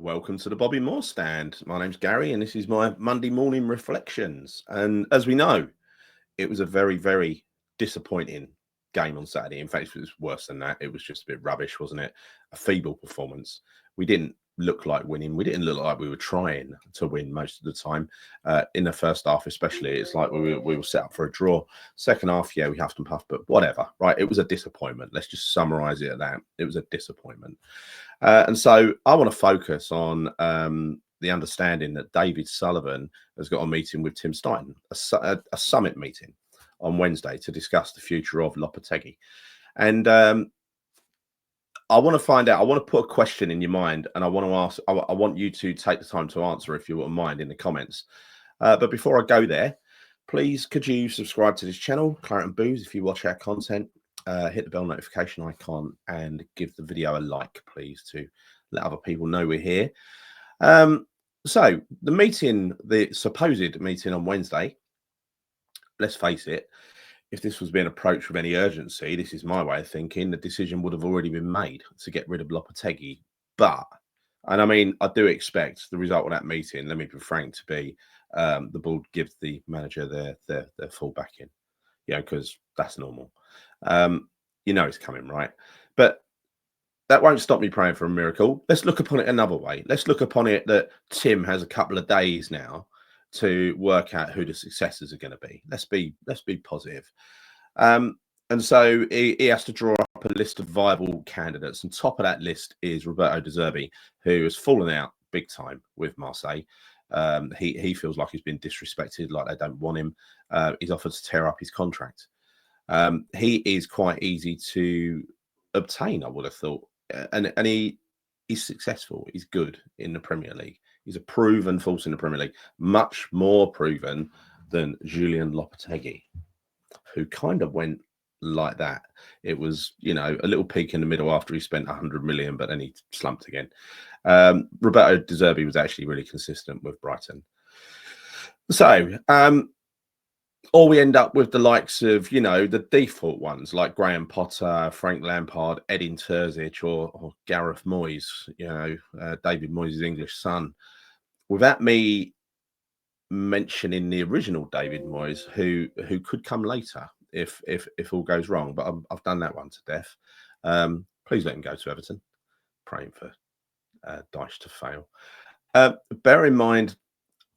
Welcome to the Bobby Moore Stand. My name's Gary, and this is my Monday morning reflections. And as we know, it was a very, very disappointing game on Saturday. In fact, it was worse than that. It was just a bit rubbish, wasn't it? A feeble performance. We didn't look like winning. We didn't look like we were trying to win most of the time. In the first half, especially, it's like we were set up for a draw. Second half, yeah, we huffed and puffed, but whatever, right? It was a disappointment. Let's just summarize it at that. It was a disappointment. And so I want to focus on the understanding that David Sullivan has got a meeting with Tim Stein, a summit meeting on Wednesday to discuss the future of Lopetegui. And I want to find out, I want to put a question in your mind, and I want to ask, I want you to take the time to answer if you wouldn't mind in the comments. But before I go there, please, could you subscribe to this channel, Claret and Booze, if you watch our content. Hit the bell notification icon and give the video a like, please, to let other people know we're here. So the meeting, the supposed meeting on Wednesday, let's face it, if this was being approached with any urgency, this is my way of thinking, the decision would have already been made to get rid of Lopetegui. But, and I mean, I do expect the result of that meeting, let me be frank, to be the board gives the manager their full backing, because that's normal. It's coming, right? But that won't stop me praying for a miracle. Let's look upon it another way. Let's look upon it that Tim has a couple of days now to work out who the successors are going to be. Let's be positive. And so he has to draw up a list of viable candidates, and top of that list is Roberto De Zerbi, who has fallen out big time with Marseille. He feels like he's been disrespected, like they don't want him. He's offered to tear up his contract. He is quite easy to obtain, I would have thought, and he's successful. He's good in the Premier League. He's a proven force in the Premier League, much more proven than Julian Lopetegui, who kind of went like that. It was, a little peak in the middle after he spent 100 million, but then he slumped again. Roberto De Zerbi was actually really consistent with Brighton. So, or we end up with the likes of, the default ones like Graham Potter, Frank Lampard, Edin Terzic, or Gareth Moyes, David Moyes' English son. Without me mentioning the original David Moyes, who could come later if all goes wrong, but I've done that one to death. Please let him go to Everton. Praying for Dyche to fail. Bear in mind,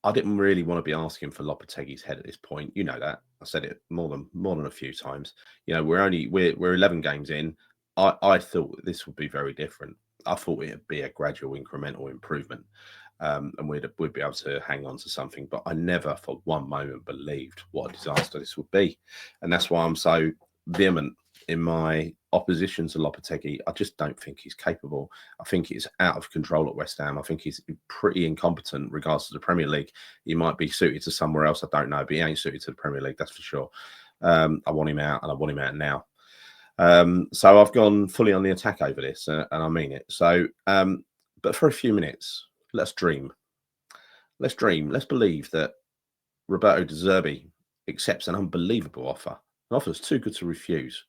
I didn't really want to be asking for Lopetegui's head at this point. You know that. I said it more than a few times. We're 11 games in. I thought this would be very different. I thought it'd be a gradual incremental improvement, and we'd be able to hang on to something. But I never for one moment believed what a disaster this would be, and that's why I'm so vehement in my opposition to Lopetegui. I just don't think he's capable. I think he's out of control at West Ham. I think he's pretty incompetent regards to the Premier League. He might be suited to somewhere else, I don't know, but he ain't suited to the Premier League, that's for sure. I want him out, and I want him out now. So I've gone fully on the attack over this, and I mean it. So, but for a few minutes, let's dream. Let's dream. Let's believe that Roberto De Zerbi accepts an unbelievable offer. An offer that's too good to refuse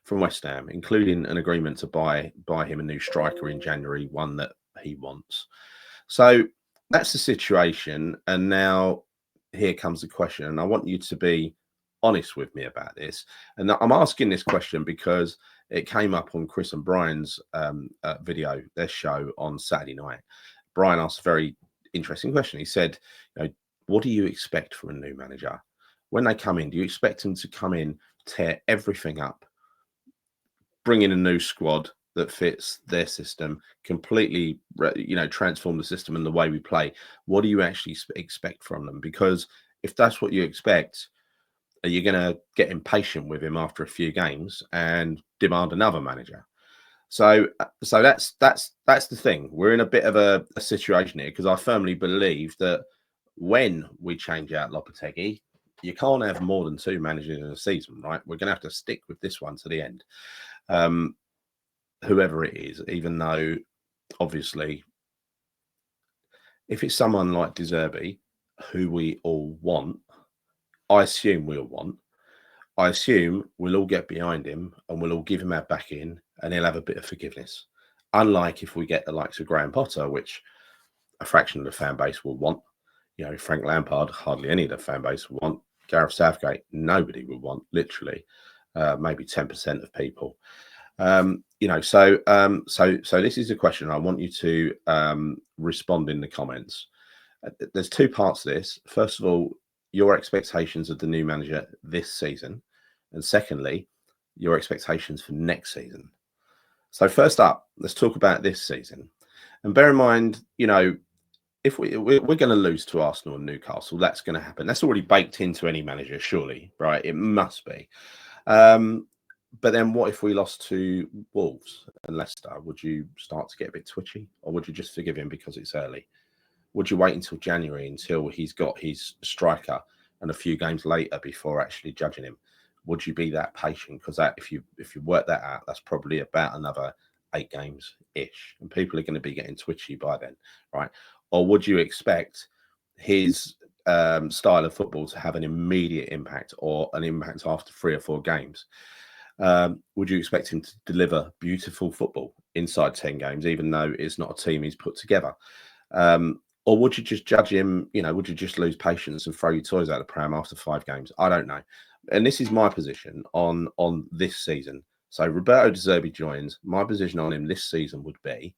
from West Ham, including an agreement to buy him a new striker in January, one that he wants. So that's the situation. And now here comes the question, and I want you to be honest with me about this. And I'm asking this question because it came up on Chris and Brian's video, their show on Saturday night. Brian asked a very interesting question. He said, what do you expect from a new manager? When they come in, do you expect them to come in, tear everything up, bring in a new squad that fits their system, completely, transform the system and the way we play? What do you actually expect from them? Because if that's what you expect, are you going to get impatient with him after a few games and demand another manager? So that's the thing. We're in a bit of a situation here, because I firmly believe that when we change out Lopetegui, you can't have more than 2 managers in a season, right? We're going to have to stick with this one to the end. Whoever it is, even though obviously if it's someone like De Zerbi, who we all want, I assume we'll want, I assume we'll all get behind him and we'll all give him our back in, and he'll have a bit of forgiveness. Unlike if we get the likes of Graham Potter, which a fraction of the fan base will want. You know, Frank Lampard, hardly any of the fan base will want. Gareth Southgate, nobody would want, literally, maybe 10% of people. You know, so this is a question I want you to respond in the comments. There's two parts to this. First of all, your expectations of the new manager this season, and secondly, your expectations for next season. So first up, let's talk about this season. And bear in mind, you know, if we're going to lose to Arsenal and Newcastle, that's going to happen. That's already baked into any manager, surely, right? It must be. But then what if we lost to Wolves and Leicester? Would you start to get a bit twitchy, or would you just forgive him because it's early? Would you wait until January until he's got his striker and a few games later before actually judging him? Would you be that patient? Because that, if you work that out, that's probably about another 8 games ish, and people are going to be getting twitchy by then, right? Or would you expect his style of football to have an immediate impact, or an impact after 3 or 4 games? Would you expect him to deliver beautiful football inside 10 games, even though it's not a team he's put together? Or would you just judge him? You know, would you just lose patience and throw your toys out the pram after 5 games? I don't know. And this is my position on this season. So Roberto De Zerbi joins. My position on him this season would be,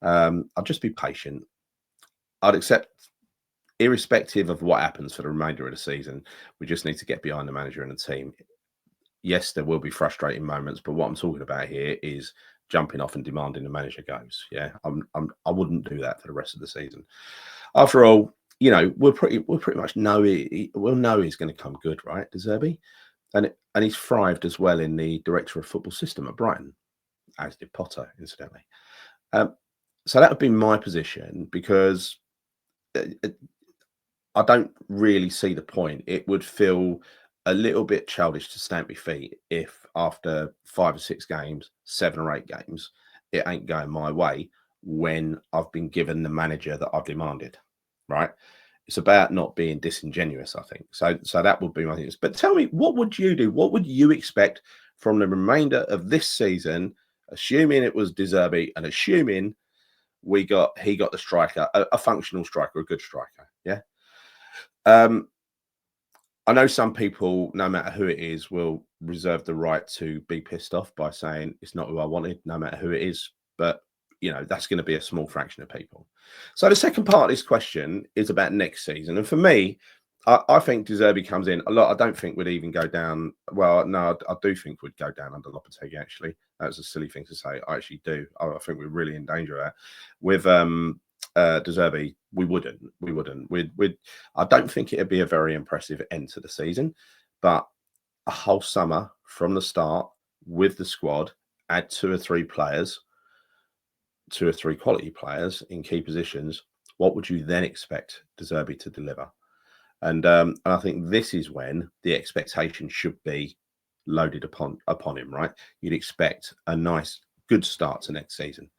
I'd just be patient. I'd accept, irrespective of what happens for the remainder of the season, we just need to get behind the manager and the team. Yes, there will be frustrating moments, but what I'm talking about here is jumping off and demanding the manager goes. Yeah, I wouldn't do that for the rest of the season. After all, you know, we'll pretty much know we'll know he's going to come good, right, De Zerbi? And he's thrived as well in the director of football system at Brighton, as did Potter, incidentally. So that would be my position, because I don't really see the point. It would feel a little bit childish to stamp your feet if after 5 or 6 games, 7 or 8 games, it ain't going my way when I've been given the manager that I've demanded, right? It's about not being disingenuous, I think. So that would be my thing. But tell me, what would you do? What would you expect from the remainder of this season, assuming it was De Zerbi and assuming he got the striker, a functional striker, a good striker? Yeah. I know some people, no matter who it is, will reserve the right to be pissed off by saying it's not who I wanted, no matter who it is. But, you know, that's going to be a small fraction of people. So the second part of this question is about next season. And for me, I think De Zerbi comes in a lot. I don't think we'd even go down. Well, no, I do think we'd go down under Lopetegui, actually. That's a silly thing to say. I actually do. I think we're really in danger of that. With De Zerbi, we wouldn't. I don't think it'd be a very impressive end to the season, but a whole summer from the start with the squad, add 2 or 3 players, 2 or 3 quality players in key positions. What would you then expect De Zerbi to deliver? And I think this is when the expectation should be loaded upon him, right? You'd expect a nice, good start to next season,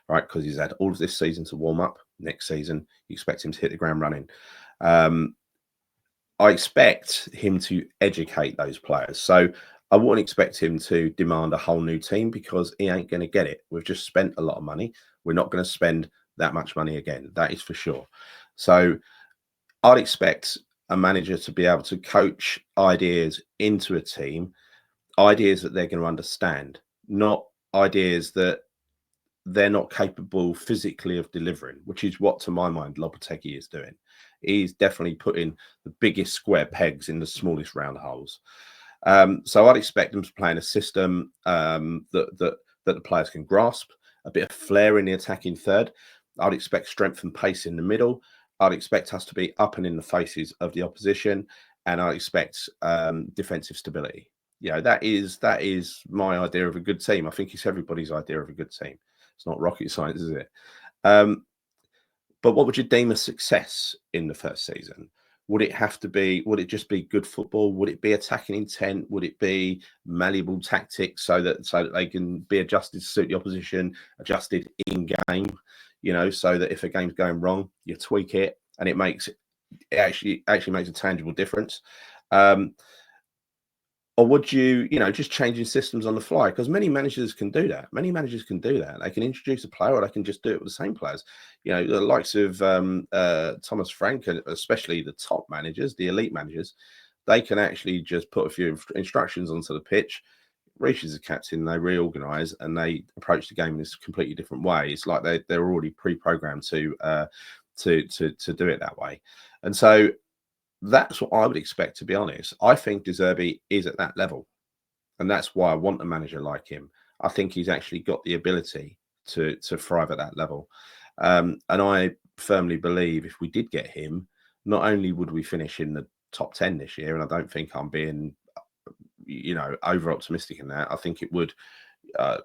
right? Because he's had all of this season to warm up. Next season, you expect him to hit the ground running. I expect him to educate those players. So I wouldn't expect him to demand a whole new team, because he ain't going to get it. We've just spent a lot of money. We're not going to spend that much money again. That is for sure. So I'd expect a manager to be able to coach ideas into a team, ideas that they're going to understand, not ideas that they're not capable physically of delivering, which is what, to my mind, Lopetegui is doing. He's definitely putting the biggest square pegs in the smallest round holes. So I'd expect them to play in a system that the players can grasp, a bit of flair in the attacking third. I'd expect strength and pace in the middle. I'd expect us to be up and in the faces of the opposition, and I expect defensive stability. Yeah, that is my idea of a good team. I think it's everybody's idea of a good team. It's not rocket science, is it? But what would you deem a success in the first season? Would it just be good football? Would it be attacking intent? Would it be malleable tactics so that they can be adjusted to suit the opposition, adjusted in game, you know, so that if a game's going wrong, you tweak it and it actually makes a tangible difference. Or would you, just changing systems on the fly? Because many managers can do that. Many managers can do that. They can introduce a player, or they can just do it with the same players. The likes of Thomas Frank, and especially the top managers, the elite managers, they can actually just put a few instructions onto the pitch. Reach as a captain, they reorganise and they approach the game in this completely different way. It's like they're already pre-programmed to do it that way, and so that's what I would expect, to be honest. I think De Zerbi is at that level, and that's why I want a manager like him. I think he's actually got the ability to thrive at that level, and I firmly believe if we did get him, not only would we finish in the top 10 this year, and I don't think I'm being, over optimistic in that. I think it would. Uh,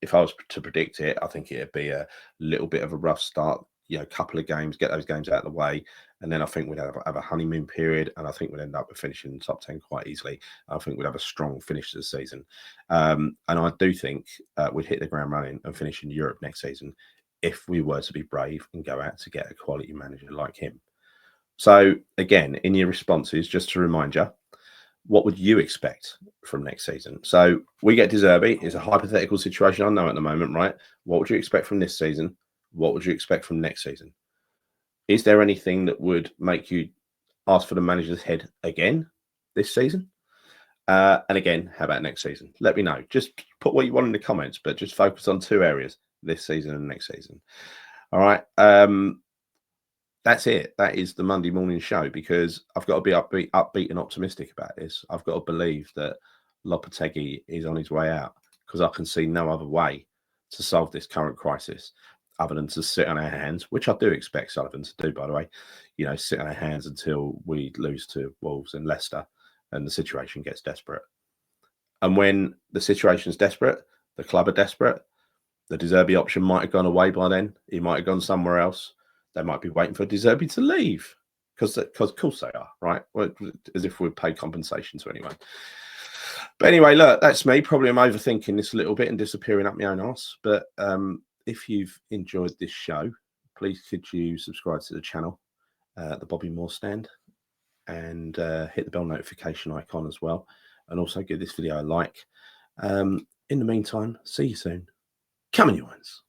if I was to predict it, I think it'd be a little bit of a rough start. Couple of games, get those games out of the way, and then I think we'd have a honeymoon period, and I think we'd end up finishing in the top 10 quite easily. I think we'd have a strong finish to the season, and I do think we'd hit the ground running and finish in Europe next season if we were to be brave and go out to get a quality manager like him. So again, in your responses, just to remind you, what would you expect from next season? So we get De Zerbi. It's a hypothetical situation, I know, at the moment, right? What would you expect from this season? What would you expect from next season? Is there anything that would make you ask for the manager's head again this season? And again, how about next season? Let me know. Just put what you want in the comments, but just focus on two areas: this season and next season. All right. That's it. That is the Monday morning show, because I've got to be upbeat and optimistic about this. I've got to believe that Lopetegui is on his way out, because I can see no other way to solve this current crisis other than to sit on our hands, which I do expect Sullivan to do, by the way. Sit on our hands until we lose to Wolves and Leicester and the situation gets desperate. And when the situation is desperate, the club are desperate, the De Zerbi option might have gone away by then. He might have gone somewhere else. They might be waiting for De Zerbi to leave, because of course they are, right? Well, as if we'd pay compensation to anyone. But anyway, look, that's me. Probably I'm overthinking this a little bit and disappearing up my own arse. But if you've enjoyed this show, please could you subscribe to the channel, the Bobby Moore Stand, and hit the bell notification icon as well. And also give this video a like. In the meantime, see you soon. Come on, you ones.